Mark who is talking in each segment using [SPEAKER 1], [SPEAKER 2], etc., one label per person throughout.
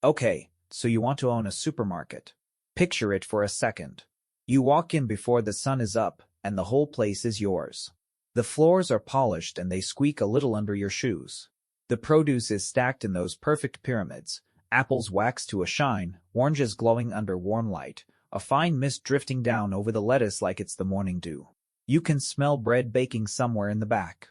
[SPEAKER 1] Okay, so you want to own a supermarket. Picture it for a second. You walk in before the sun is up, and the whole place is yours. The floors are polished and they squeak a little under your shoes. The produce is stacked in those perfect pyramids, apples waxed to a shine, oranges glowing under warm light, a fine mist drifting down over the lettuce like it's the morning dew. You can smell bread baking somewhere in the back.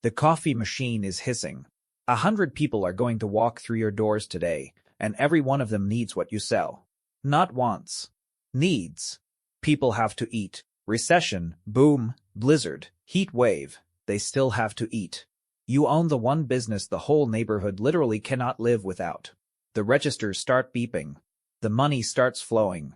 [SPEAKER 1] The coffee machine is hissing. 100 people are going to walk through your doors today, and every one of them needs what you sell. Not wants. Needs. People have to eat. Recession, boom, blizzard, heat wave, they still have to eat. You own the one business the whole neighborhood literally cannot live without. The registers start beeping. The money starts flowing.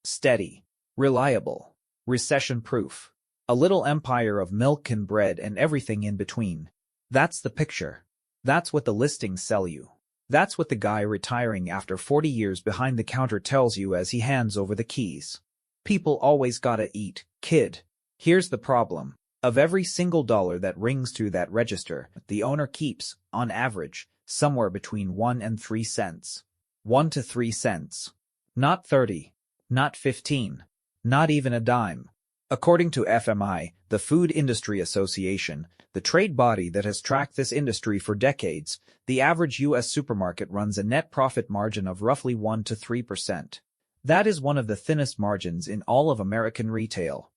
[SPEAKER 1] Steady. Reliable. Recession-proof. A little empire of milk and bread and everything in between. That's the picture. That's what the listings sell you. That's what the guy retiring after 40 years behind the counter tells you as he hands over the keys. People always gotta eat, kid. Here's the problem. Of every single dollar that rings through that register, the owner keeps, on average, somewhere between 1 and 3 cents. 1 to 3 cents. Not 30. Not 15. Not even a dime. According to FMI, the Food Industry Association, the trade body that has tracked this industry for decades, the average U.S. supermarket runs a net profit margin of roughly 1 to 3%. That is one of the thinnest margins in all of American retail.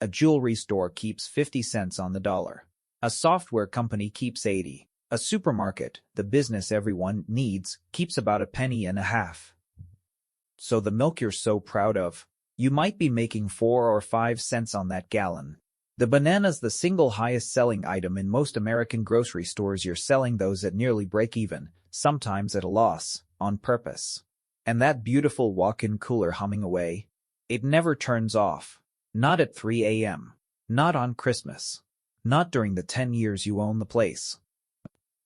[SPEAKER 1] A jewelry store keeps 50 cents on the dollar. A software company keeps 80. A supermarket, the business everyone needs, keeps about a penny and a half. So the milk you're so proud of, you might be making 4 or 5 cents on that gallon. The banana's the single highest selling item in most American grocery stores. You're selling those at nearly break even, sometimes at a loss, on purpose. And that beautiful walk-in cooler humming away, it never turns off. Not at 3 a.m. Not on Christmas. Not during the 10 years you own the place.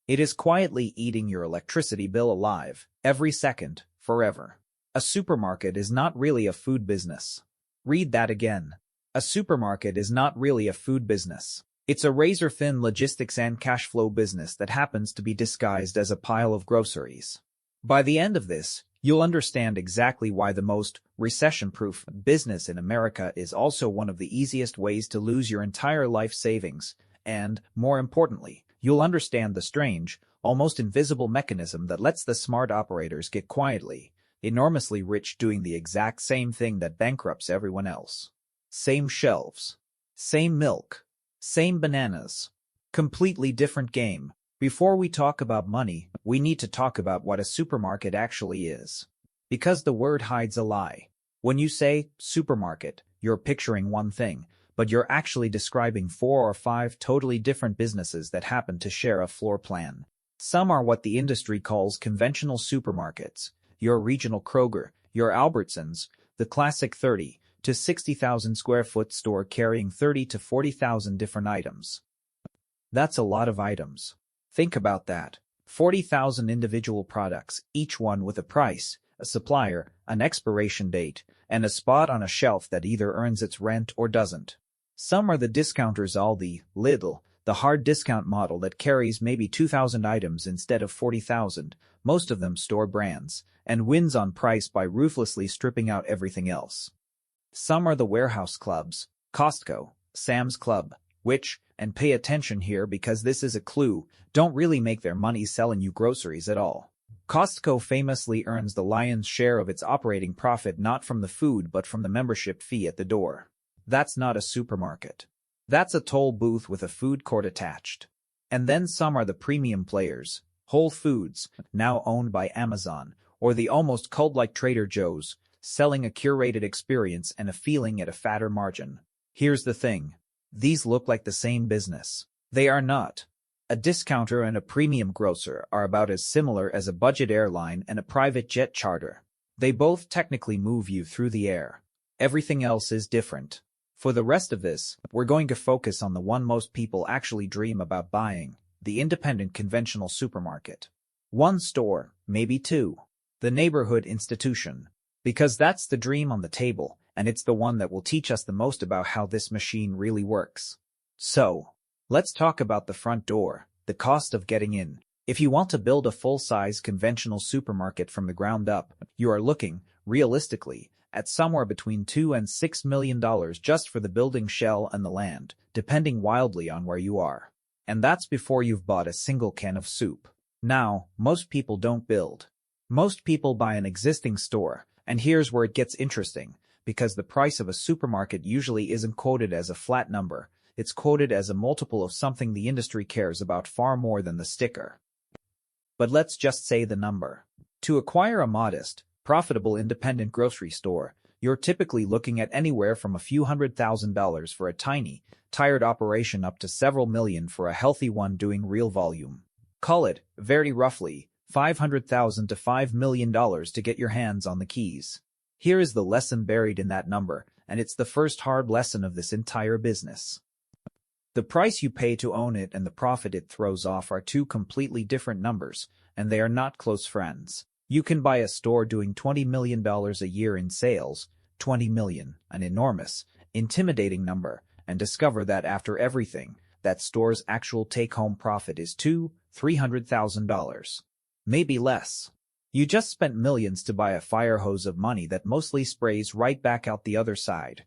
[SPEAKER 1] It is quietly eating your electricity bill alive, every second, forever. A supermarket is not really a food business. Read that again. A supermarket is not really a food business. It's a razor-thin logistics and cash flow business that happens to be disguised as a pile of groceries. By the end of this, you'll understand exactly why the most recession-proof business in America is also one of the easiest ways to lose your entire life savings, and, more importantly, you'll understand the strange, almost invisible mechanism that lets the smart operators get quietly, enormously rich doing the exact same thing that bankrupts everyone else. Same shelves. Same milk. Same bananas. Completely different game. Before we talk about money, we need to talk about what a supermarket actually is. Because the word hides a lie. When you say supermarket, you're picturing one thing, but you're actually describing 4 or 5 totally different businesses that happen to share a floor plan. Some are what the industry calls conventional supermarkets, your regional Kroger, your Albertsons, the classic 30 to 60,000 square foot store carrying 30 to 40,000 different items. That's a lot of items. Think about that. 40,000 individual products, each one with a price, a supplier, an expiration date, and a spot on a shelf that either earns its rent or doesn't. Some are the discounters Aldi, Lidl, the hard discount model that carries maybe 2,000 items instead of 40,000, most of them store brands, and wins on price by ruthlessly stripping out everything else. Some are the warehouse clubs, Costco, Sam's Club, which, and pay attention here because this is a clue, don't really make their money selling you groceries at all. Costco famously earns the lion's share of its operating profit not from the food but from the membership fee at the door. That's not a supermarket. That's a toll booth with a food court attached. And then some are the premium players, Whole Foods, now owned by Amazon, or the almost cult-like Trader Joe's, selling a curated experience and a feeling at a fatter margin. Here's the thing. These look like the same business. They are not. A discounter and a premium grocer are about as similar as a budget airline and a private jet charter. They both technically move you through the air. Everything else is different. For the rest of this, we're going to focus on the one most people actually dream about buying, the independent conventional supermarket. One store, maybe 2. The neighborhood institution. Because that's the dream on the table, and it's the one that will teach us the most about how this machine really works. So, let's talk about the front door, the cost of getting in. If you want to build a full-size conventional supermarket from the ground up, you are looking, realistically, at somewhere between $2 and $6 million just for the building shell and the land, depending wildly on where you are. And that's before you've bought a single can of soup. Now, most people don't build. Most people buy an existing store, and here's where it gets interesting, because the price of a supermarket usually isn't quoted as a flat number, it's quoted as a multiple of something the industry cares about far more than the sticker. But let's just say the number. To acquire a modest, profitable independent grocery store, you're typically looking at anywhere from a few $100,000 for a tiny, tired operation up to several million for a healthy one doing real volume. Call it, very roughly, $500,000 to $5 million to get your hands on the keys. Here is the lesson buried in that number, and it's the first hard lesson of this entire business. The price you pay to own it and the profit it throws off are two completely different numbers, and they are not close friends. You can buy a store doing $20 million a year in sales, 20 million, an enormous, intimidating number, and discover that after everything, that store's actual take-home profit is $200,000-$300,000. Maybe less. You just spent millions to buy a fire hose of money that mostly sprays right back out the other side.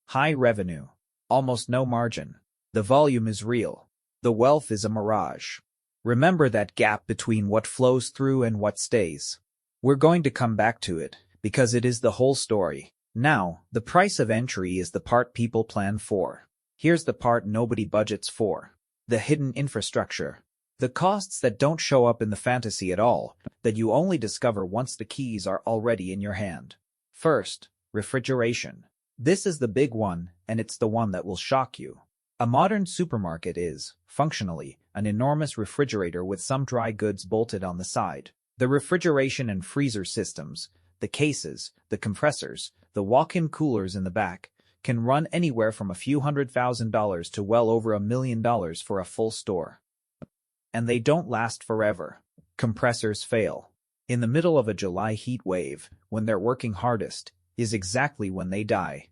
[SPEAKER 1] High revenue. Almost no margin. The volume is real. The wealth is a mirage. Remember that gap between what flows through and what stays. We're going to come back to it, because it is the whole story. Now, the price of entry is the part people plan for. Here's the part nobody budgets for. The hidden infrastructure. The costs that don't show up in the fantasy at all, that you only discover once the keys are already in your hand. First, refrigeration. This is the big one, and it's the one that will shock you. A modern supermarket is, functionally, an enormous refrigerator with some dry goods bolted on the side. The refrigeration and freezer systems, the cases, the compressors, the walk-in coolers in the back, can run anywhere from a few $100,000 to well over $1 million for a full store. And they don't last forever. Compressors fail. In the middle of a July heat wave, when they're working hardest, is exactly when they die.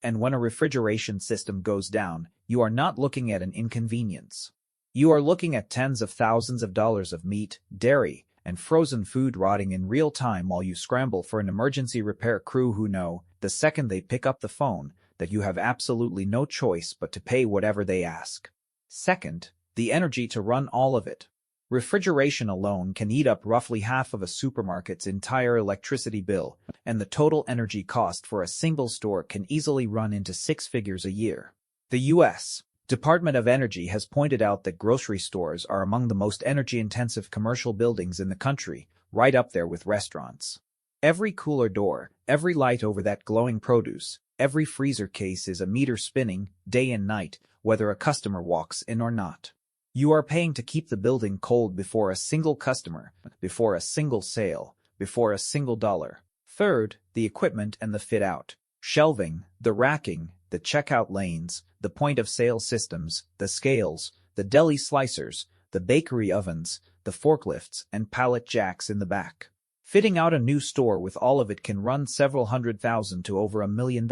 [SPEAKER 1] And when a refrigeration system goes down, you are not looking at an inconvenience. You are looking at tens of thousands of dollars of meat, dairy, and frozen food rotting in real time while you scramble for an emergency repair crew who know, the second they pick up the phone, that you have absolutely no choice but to pay whatever they ask. Second, the energy to run all of it. Refrigeration alone can eat up roughly half of a supermarket's entire electricity bill, and the total energy cost for a single store can easily run into 6 figures a year. The U.S. Department of Energy has pointed out that grocery stores are among the most energy-intensive commercial buildings in the country, right up there with restaurants. Every cooler door, every light over that glowing produce, every freezer case is a meter spinning, day and night, whether a customer walks in or not. You are paying to keep the building cold before a single customer, before a single sale, before a single dollar. Third, the equipment and the fit-out. Shelving, the racking, the checkout lanes, the point-of-sale systems, the scales, the deli slicers, the bakery ovens, the forklifts, and pallet jacks in the back. Fitting out a new store with all of it can run several $100,000 to over $1 million.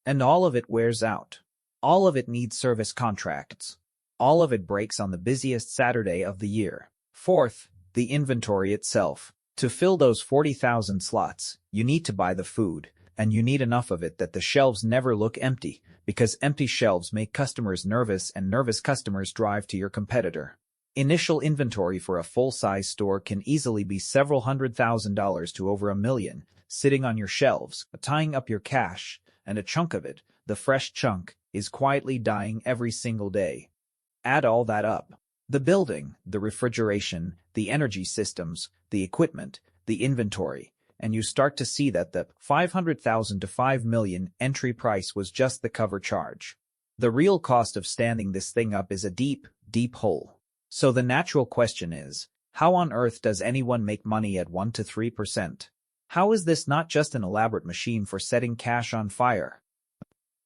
[SPEAKER 1] And all of it wears out. All of it needs service contracts. All of it breaks on the busiest Saturday of the year. Fourth, the inventory itself. To fill those 40,000 slots, you need to buy the food, and you need enough of it that the shelves never look empty, because empty shelves make customers nervous and nervous customers drive to your competitor. Initial inventory for a full-size store can easily be several $100,000 to over $1 million, sitting on your shelves, tying up your cash, and a chunk of it, the fresh chunk, is quietly dying every single day. Add all that up. The building, the refrigeration, the energy systems, the equipment, the inventory, and you start to see that the $500,000 to $5 million entry price was just the cover charge. The real cost of standing this thing up is a deep, deep hole. So the natural question is, how on earth does anyone make money at 1 to 3%? How is this not just an elaborate machine for setting cash on fire?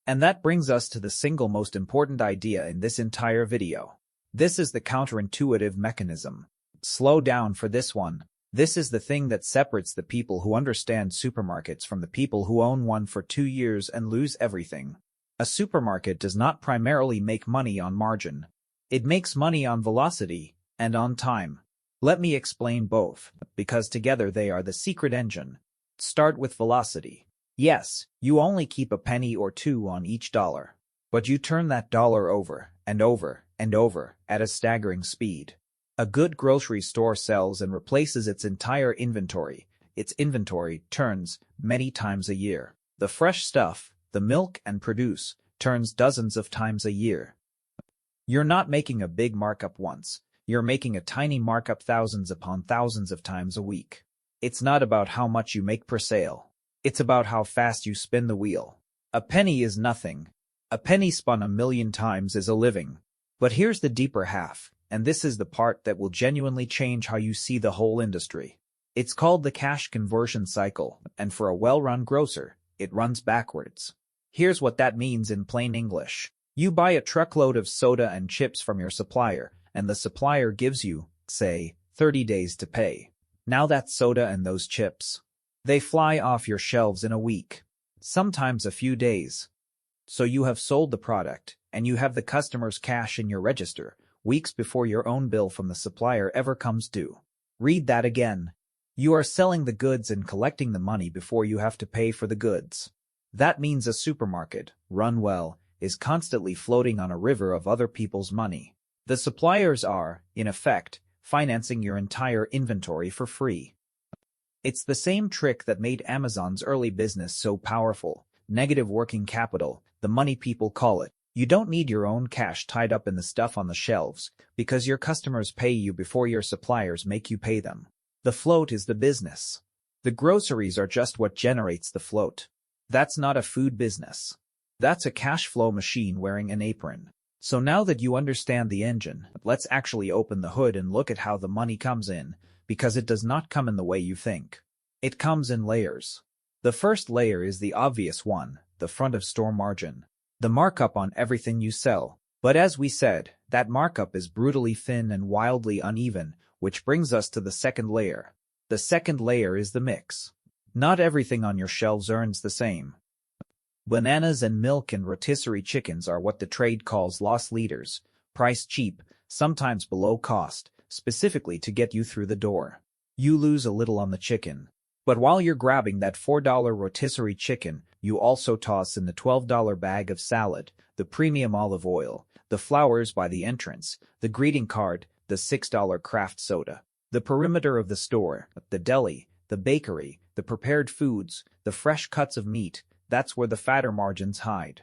[SPEAKER 1] And that brings us to the single most important idea in this entire video. This is the counterintuitive mechanism. Slow down for this one. This is the thing that separates the people who understand supermarkets from the people who own one for 2 years and lose everything. A supermarket does not primarily make money on margin. It makes money on velocity, and on time. Let me explain both, because together they are the secret engine. Start with velocity. Yes, you only keep a penny or two on each dollar, but you turn that dollar over and over and over at a staggering speed. A good grocery store sells and replaces its entire inventory. Its inventory turns many times a year. The fresh stuff, the milk and produce, turns dozens of times a year. You're not making a big markup once. You're making a tiny markup thousands upon thousands of times a week. It's not about how much you make per sale. It's about how fast you spin the wheel. A penny is nothing. A penny spun 1,000,000 times is a living. But here's the deeper half, and this is the part that will genuinely change how you see the whole industry. It's called the cash conversion cycle, and for a well-run grocer, it runs backwards. Here's what that means in plain English. You buy a truckload of soda and chips from your supplier, and the supplier gives you, say, 30 days to pay. Now that soda and those chips, they fly off your shelves in a week, sometimes a few days. So you have sold the product, and you have the customer's cash in your register, weeks before your own bill from the supplier ever comes due. Read that again. You are selling the goods and collecting the money before you have to pay for the goods. That means a supermarket, run well, is constantly floating on a river of other people's money. The suppliers are, in effect, financing your entire inventory for free. It's the same trick that made Amazon's early business so powerful. Negative working capital, the money people call it. You don't need your own cash tied up in the stuff on the shelves, because your customers pay you before your suppliers make you pay them. The float is the business. The groceries are just what generates the float. That's not a food business. That's a cash flow machine wearing an apron. So now that you understand the engine, let's actually open the hood and look at how the money comes in, because it does not come in the way you think. It comes in layers. The first layer is the obvious one, the front of store margin. The markup on everything you sell. But as we said, that markup is brutally thin and wildly uneven, which brings us to the second layer. The second layer is the mix. Not everything on your shelves earns the same. Bananas and milk and rotisserie chickens are what the trade calls loss leaders, priced cheap, sometimes below cost, specifically to get you through the door. You lose a little on the chicken. But while you're grabbing that $4 rotisserie chicken, you also toss in the $12 bag of salad, the premium olive oil, the flowers by the entrance, the greeting card, the $6 craft soda. The perimeter of the store, the deli, the bakery, the prepared foods, the fresh cuts of meat, that's where the fatter margins hide.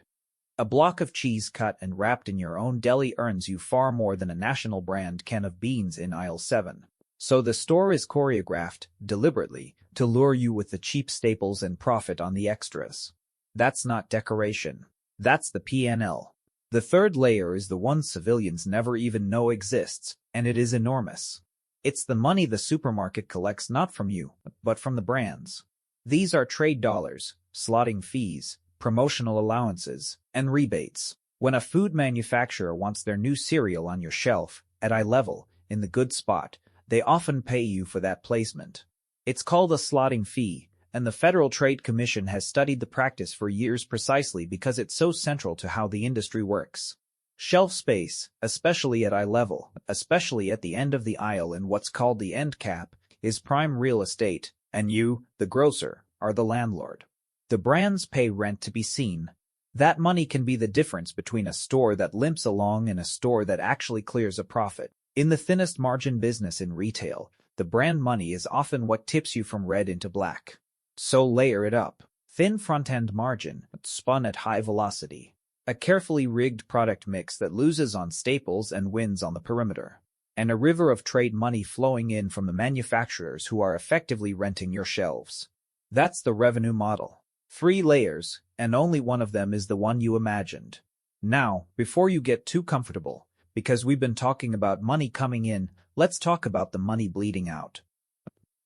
[SPEAKER 1] A block of cheese cut and wrapped in your own deli earns you far more than a national brand can of beans in aisle 7. So the store is choreographed, deliberately, to lure you with the cheap staples and profit on the extras. That's not decoration. That's the P&L. The third layer is the one civilians never even know exists, and it is enormous. It's the money the supermarket collects not from you, but from the brands. These are trade dollars, slotting fees, promotional allowances, and rebates. When a food manufacturer wants their new cereal on your shelf, at eye level, in the good spot, they often pay you for that placement. It's called a slotting fee, and the Federal Trade Commission has studied the practice for years precisely because it's so central to how the industry works. Shelf space, especially at eye level, especially at the end of the aisle in what's called the end cap, is prime real estate, and you, the grocer, are the landlord. The brands pay rent to be seen. That money can be the difference between a store that limps along and a store that actually clears a profit. In the thinnest margin business in retail, the brand money is often what tips you from red into black. So layer it up. Thin front-end margin, spun at high velocity. A carefully rigged product mix that loses on staples and wins on the perimeter. And a river of trade money flowing in from the manufacturers who are effectively renting your shelves. That's the revenue model. 3 layers, and only one of them is the one you imagined. Now, before you get too comfortable, because we've been talking about money coming in, let's talk about the money bleeding out.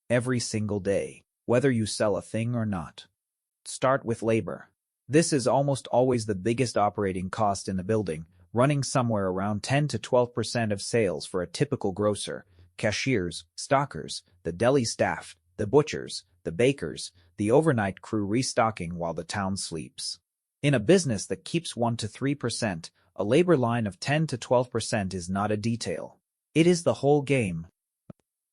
[SPEAKER 1] Every single day, whether you sell a thing or not. Start with labor. This is almost always the biggest operating cost in a building, running somewhere around 10 to 12% of sales for a typical grocer, cashiers, stockers, the deli staff, the butchers, the bakers, the overnight crew restocking while the town sleeps. In a business that keeps 1 to 3%, a labor line of 10 to 12% is not a detail. It is the whole game.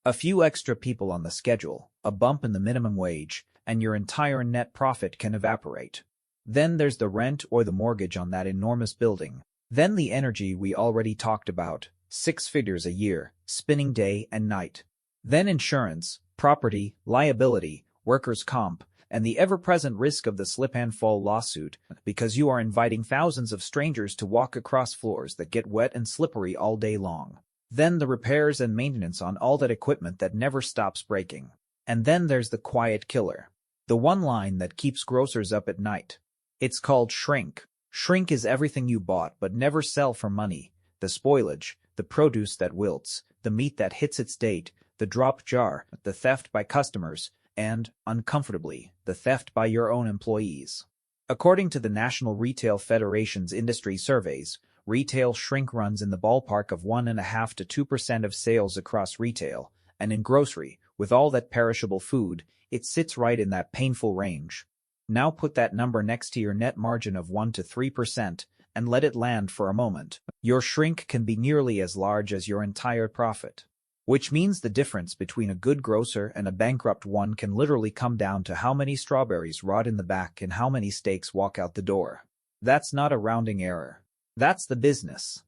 [SPEAKER 1] A few extra people on the schedule, a bump in the minimum wage, and your entire net profit can evaporate. Then there's the rent or the mortgage on that enormous building. Then the energy we already talked about, 6 figures a year, spinning day and night. Then insurance, property, liability, workers' comp, and the ever-present risk of the slip-and-fall lawsuit, because you are inviting thousands of strangers to walk across floors that get wet and slippery all day long. Then the repairs and maintenance on all that equipment that never stops breaking. And then there's the quiet killer. The one line that keeps grocers up at night. It's called shrink. Shrink is everything you bought but never sell for money. The spoilage, the produce that wilts, the meat that hits its date, the dropped jar, the theft by customers, and, uncomfortably, the theft by your own employees. According to the National Retail Federation's industry surveys, retail shrink runs in the ballpark of 1.5 to 2% of sales across retail, and in grocery, with all that perishable food, it sits right in that painful range. Now put that number next to your net margin of 1 to 3% and let it land for a moment. Your shrink can be nearly as large as your entire profit. Which means the difference between a good grocer and a bankrupt one can literally come down to how many strawberries rot in the back and how many steaks walk out the door. That's not a rounding error. That's the business.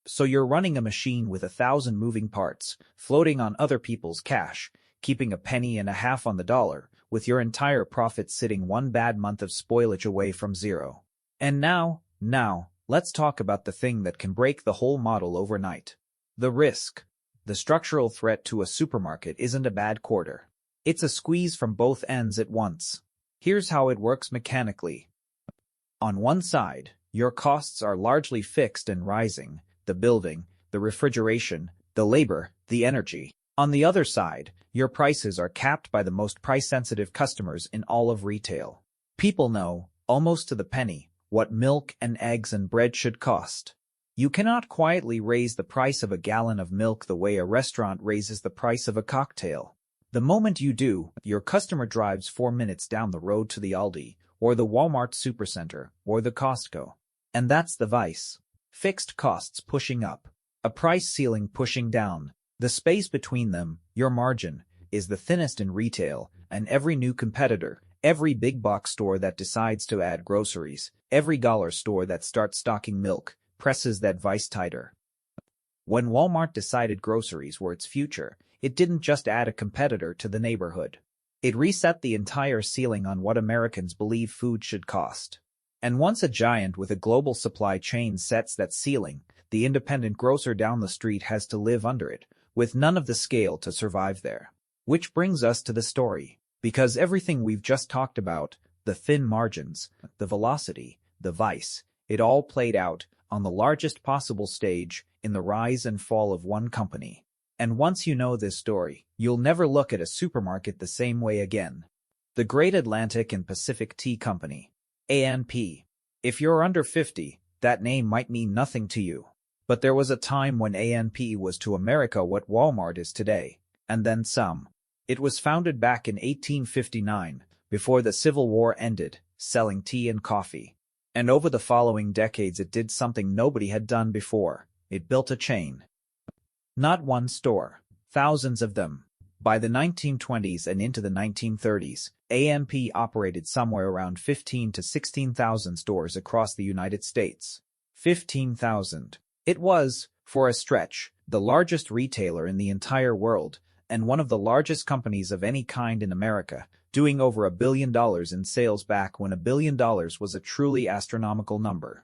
[SPEAKER 1] So you're running a machine with 1,000 moving parts, floating on other people's cash, keeping a penny and a half on the dollar, with your entire profit sitting one bad month of spoilage away from zero. And now, let's talk about the thing that can break the whole model overnight. The risk. The structural threat to a supermarket isn't a bad quarter. It's a squeeze from both ends at once. Here's how it works mechanically. On one side, your costs are largely fixed and rising, the building, the refrigeration, the labor, the energy. On the other side, your prices are capped by the most price-sensitive customers in all of retail. People know, almost to the penny, what milk and eggs and bread should cost. You cannot quietly raise the price of a gallon of milk the way a restaurant raises the price of a cocktail. The moment you do, your customer drives 4 minutes down the road to the Aldi, or the Walmart Supercenter, or the Costco. And that's the vice. Fixed costs pushing up, a price ceiling pushing down. The space between them, your margin, is the thinnest in retail, and every new competitor, every big box store that decides to add groceries, every dollar store that starts stocking milk, presses that vice tighter. When Walmart decided groceries were its future, it didn't just add a competitor to the neighborhood. It reset the entire ceiling on what Americans believe food should cost. And once a giant with a global supply chain sets that ceiling, the independent grocer down the street has to live under it, with none of the scale to survive there. Which brings us to the story. Because everything we've just talked about, the thin margins, the velocity, the vice, it all played out on the largest possible stage in the rise and fall of one company. And once you know this story, you'll never look at a supermarket the same way again. The Great Atlantic and Pacific Tea Company, A&P. If you're under 50, that name might mean nothing to you. But there was a time when A&P was to America what Walmart is today, and then some. It was founded back in 1859, before the Civil War ended, selling tea and coffee. And over the following decades it did something nobody had done before. It built a chain. Not one store, thousands of them. By the 1920s and into the 1930s, A&P operated somewhere around 15 to 16,000 stores across the United States. 15,000. It was, for a stretch, the largest retailer in the entire world, and one of the largest companies of any kind in America, doing over $1 billion in sales back when $1 billion was a truly astronomical number.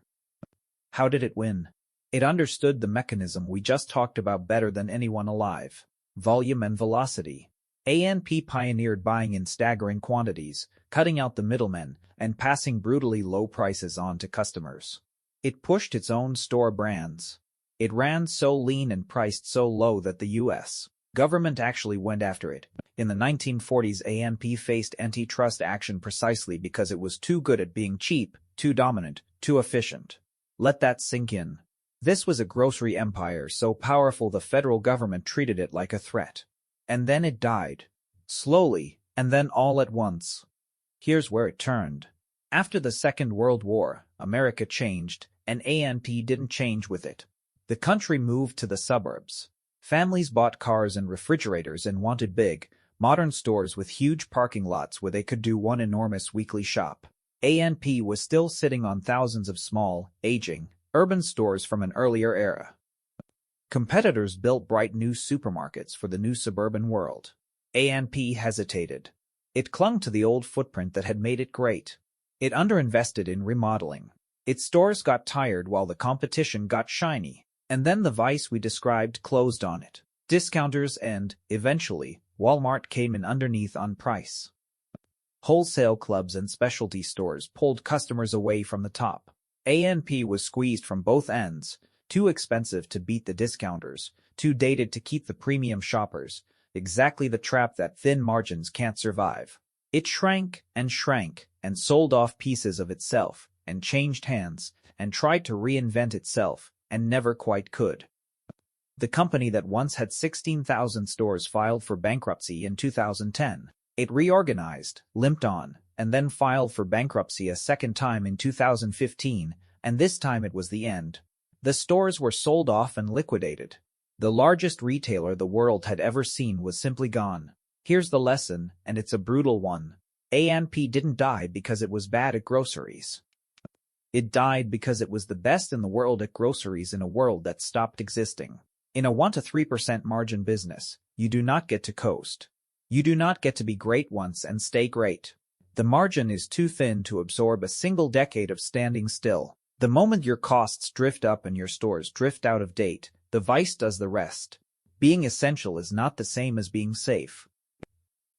[SPEAKER 1] How did it win? It understood the mechanism we just talked about better than anyone alive. Volume and velocity. A&P pioneered buying in staggering quantities, cutting out the middlemen, and passing brutally low prices on to customers. It pushed its own store brands. It ran so lean and priced so low that the U.S. government actually went after it. In the 1940s, A&P faced antitrust action precisely because it was too good at being cheap, too dominant, too efficient. Let that sink in. This was a grocery empire so powerful the federal government treated it like a threat. And then it died. Slowly, and then all at once. Here's where it turned. After the Second World War, America changed, and A&P didn't change with it. The country moved to the suburbs. Families bought cars and refrigerators and wanted big, modern stores with huge parking lots where they could do one enormous weekly shop. A&P was still sitting on thousands of small, aging, urban stores from an earlier era. Competitors built bright new supermarkets for the new suburban world. A&P hesitated. It clung to the old footprint that had made it great. It underinvested in remodeling. Its stores got tired while the competition got shiny. And then the vice we described closed on it. Discounters and, eventually, Walmart came in underneath on price. Wholesale clubs and specialty stores pulled customers away from the top. A&P was squeezed from both ends, too expensive to beat the discounters, too dated to keep the premium shoppers, exactly the trap that thin margins can't survive. It shrank and sold off pieces of itself, and changed hands, and tried to reinvent itself, and never quite could. The company that once had 16,000 stores filed for bankruptcy in 2010. It reorganized, limped on, and then filed for bankruptcy a second time in 2015, and this time it was the end. The stores were sold off and liquidated. The largest retailer the world had ever seen was simply gone. Here's the lesson, and it's a brutal one. A&P didn't die because it was bad at groceries. It died because it was the best in the world at groceries in a world that stopped existing. In a 1–3% margin business, you do not get to coast. You do not get to be great once and stay great. The margin is too thin to absorb a single decade of standing still. The moment your costs drift up and your stores drift out of date, the vice does the rest. Being essential is not the same as being safe.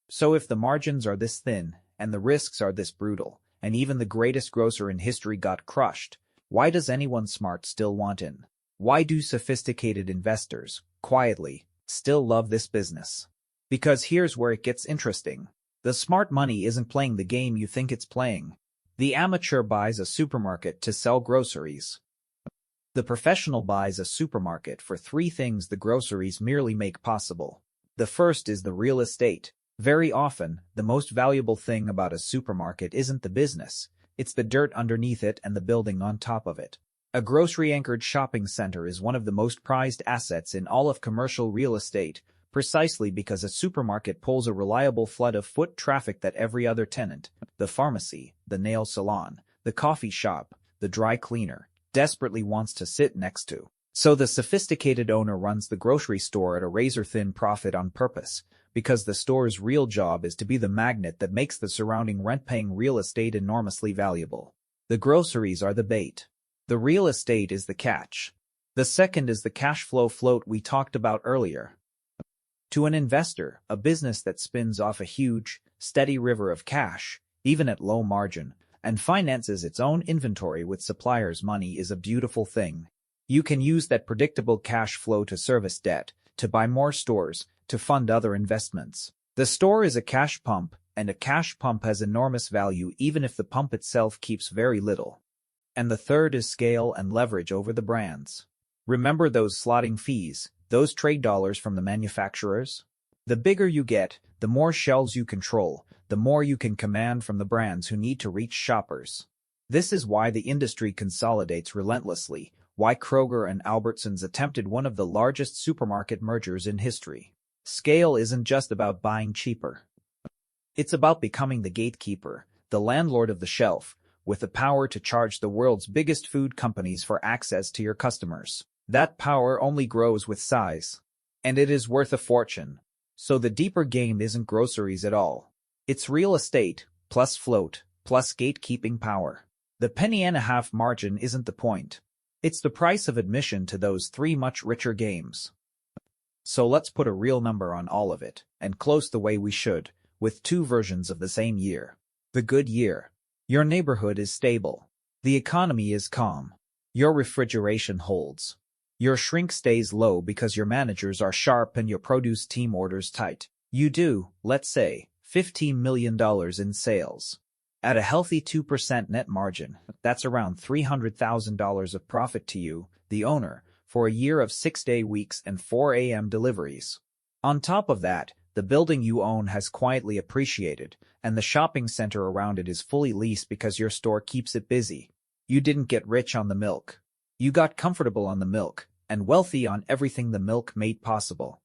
[SPEAKER 1] So if the margins are this thin, and the risks are this brutal, and even the greatest grocer in history got crushed, why does anyone smart still want in? Why do sophisticated investors, quietly, still love this business? Because here's where it gets interesting. The smart money isn't playing the game you think it's playing. The amateur buys a supermarket to sell groceries. The professional buys a supermarket for three things the groceries merely make possible. The first is the real estate. Very often, the most valuable thing about a supermarket isn't the business, it's the dirt underneath it and the building on top of it. A grocery-anchored shopping center is one of the most prized assets in all of commercial real estate, precisely because a supermarket pulls a reliable flood of foot traffic that every other tenant, the pharmacy, the nail salon, the coffee shop, the dry cleaner, desperately wants to sit next to. So the sophisticated owner runs the grocery store at a razor-thin profit on purpose, because the store's real job is to be the magnet that makes the surrounding rent-paying real estate enormously valuable. The groceries are the bait. The real estate is the catch. The second is the cash flow float we talked about earlier. To an investor, a business that spins off a huge, steady river of cash, even at low margin, and finances its own inventory with suppliers' money is a beautiful thing. You can use that predictable cash flow to service debt, to buy more stores, to fund other investments. The store is a cash pump, and a cash pump has enormous value even if the pump itself keeps very little. And the third is scale and leverage over the brands. Remember those slotting fees, those trade dollars from the manufacturers? The bigger you get, the more shelves you control, the more you can command from the brands who need to reach shoppers. This is why the industry consolidates relentlessly, why Kroger and Albertsons attempted one of the largest supermarket mergers in history. Scale isn't just about buying cheaper. It's about becoming the gatekeeper, the landlord of the shelf, with the power to charge the world's biggest food companies for access to your customers. That power only grows with size. And it is worth a fortune. So the deeper game isn't groceries at all. It's real estate, plus float, plus gatekeeping power. The penny-and-a-half margin isn't the point. It's the price of admission to those three much richer games. So let's put a real number on all of it, and close the way we should, with two versions of the same year. The good year. Your neighborhood is stable. The economy is calm. Your refrigeration holds. Your shrink stays low because your managers are sharp and your produce team orders tight. You do, let's say, $15 million in sales. At a healthy 2% net margin, that's around $300,000 of profit to you, the owner, for a year of 6-day weeks and 4 a.m. deliveries. On top of that, the building you own has quietly appreciated, and the shopping center around it is fully leased because your store keeps it busy. You didn't get rich on the milk. You got comfortable on the milk, and wealthy on everything the milk made possible.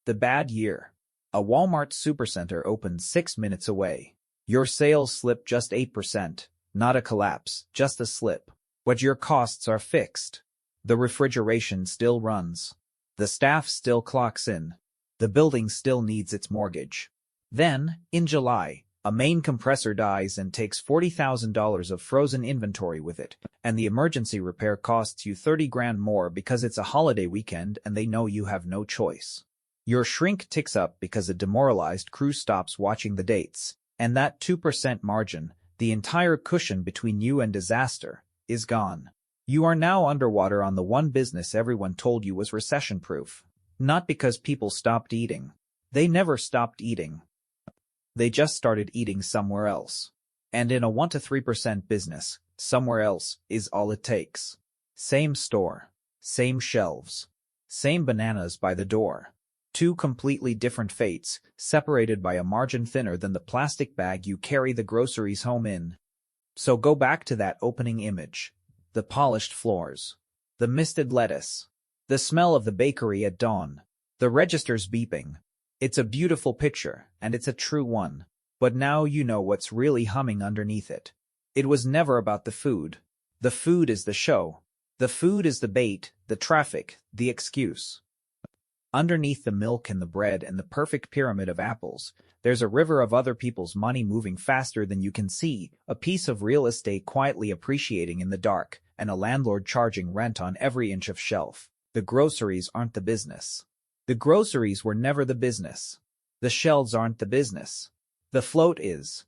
[SPEAKER 1] The bad year. A Walmart supercenter opened 6 minutes away. Your sales slipped just 8%, not a collapse, just a slip. But your costs are fixed. The refrigeration still runs. The staff still clocks in. The building still needs its mortgage. Then, in July, a main compressor dies and takes $40,000 of frozen inventory with it, and the emergency repair costs you 30 grand more because it's a holiday weekend and they know you have no choice. Your shrink ticks up because a demoralized crew stops watching the dates, and that 2% margin, the entire cushion between you and disaster, is gone. You are now underwater on the one business everyone told you was recession-proof. Not because people stopped eating. They never stopped eating. They just started eating somewhere else. And in a 1 to 3% business, somewhere else is all it takes. Same store. Same shelves. Same bananas by the door. Two completely different fates, separated by a margin thinner than the plastic bag you carry the groceries home in. So go back to that opening image. The polished floors. The misted lettuce. The smell of the bakery at dawn. The registers beeping. It's a beautiful picture, and it's a true one. But now you know what's really humming underneath it. It was never about the food. The food is the show. The food is the bait, the traffic, the excuse. Underneath the milk and the bread and the perfect pyramid of apples, there's a river of other people's money moving faster than you can see, a piece of real estate quietly appreciating in the dark, and a landlord charging rent on every inch of shelf. The groceries aren't the business. The groceries were never the business. The shelves aren't the business. The float is.